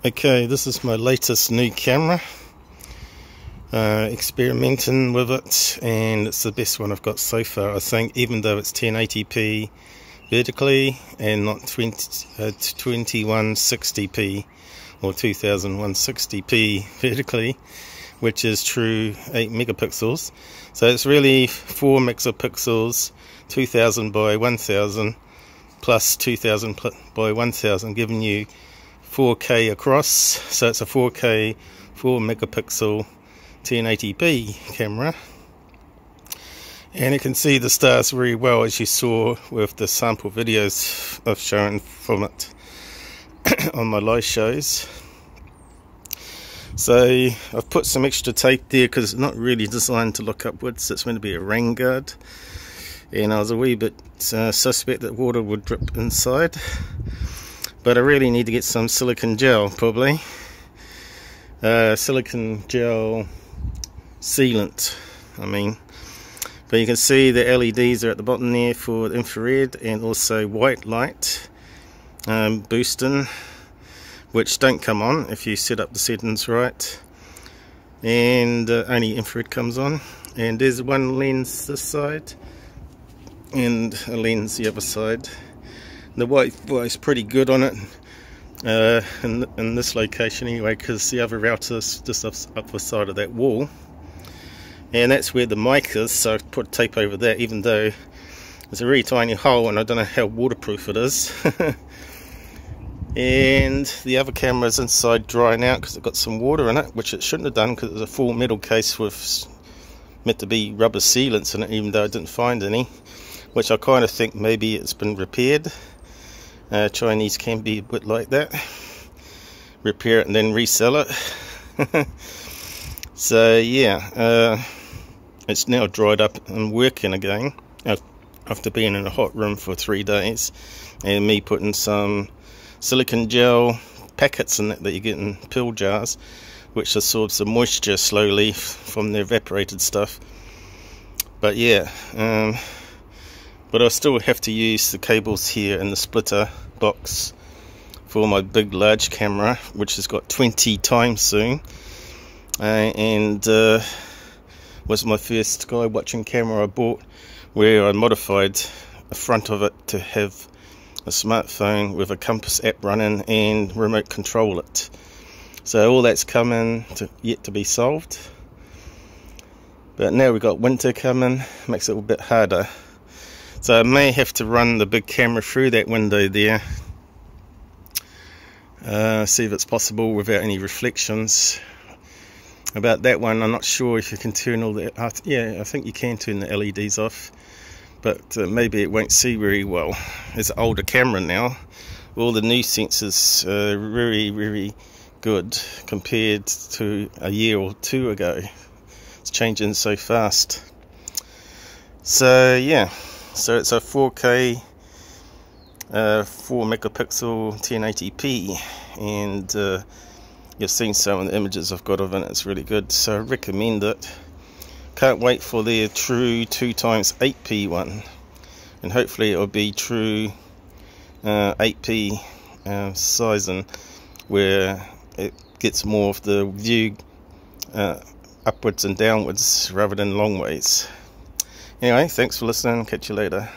Okay, this is my latest new camera. Experimenting with it, and it's the best one I've got so far, I think, even though it's 1080p vertically and not 2160p or 2160p vertically, which is true 8 megapixels. So it's really 4 megapixels, 2000 by 1000 plus 2000 by 1000, giving you 4K across. So it's a 4K 4 megapixel 1080p camera, and you can see the stars very well, as you saw with the sample videos I've shown from it on my live shows. So I've put some extra tape there because it's not really designed to look upwards. It's meant to be a rain guard, and I was a wee bit suspect that water would drip inside, but I really need to get some silicone gel, probably silicone gel sealant, but you can see the LEDs are at the bottom there for infrared and also white light boosting, which don't come on if you set up the settings right, and only infrared comes on. And there's one lens this side and a lens the other side. The white is pretty good on it in this location anyway, because the other router is just up the side of that wall, and that's where the mic is, so I put tape over that, even though it's a really tiny hole and I don't know how waterproof it is. And the other camera is inside drying out because it got some water in it, which it shouldn't have done because it's a full metal case with meant to be rubber sealants in it, even though I didn't find any, which I kind of think maybe it's been repaired. Chinese can be a bit like that, repair it and then resell it. So yeah, it's now dried up and working again after being in a hot room for 3 days, and me putting some silicone gel packets in it that you get in pill jars, which absorbs the moisture slowly from the evaporated stuff. But yeah, but I still have to use the cables here in the splitter box for my big large camera, which has got 20 times zoom, and was my first sky watching camera I bought, where I modified the front of it to have a smartphone with a compass app running and remote control it. So all that's coming yet to be solved, but now we've got winter coming, makes it a bit harder. So I may have to run the big camera through that window there, see if it's possible without any reflections. About that one, I'm not sure if you can turn all that. Yeah, I think you can turn the LEDs off, but maybe it won't see very well. It's an older camera now. All the new sensors are very, very good compared to a year or two ago. It's changing so fast. So yeah, so it's a 4K 4 megapixel 1080p, and you've seen some of the images I've got of it. It's really good, so I recommend it. Can't wait for their true 2x8p one, and hopefully it'll be true 8p sizing, where it gets more of the view upwards and downwards rather than long ways. Anyway, thanks for listening, catch you later.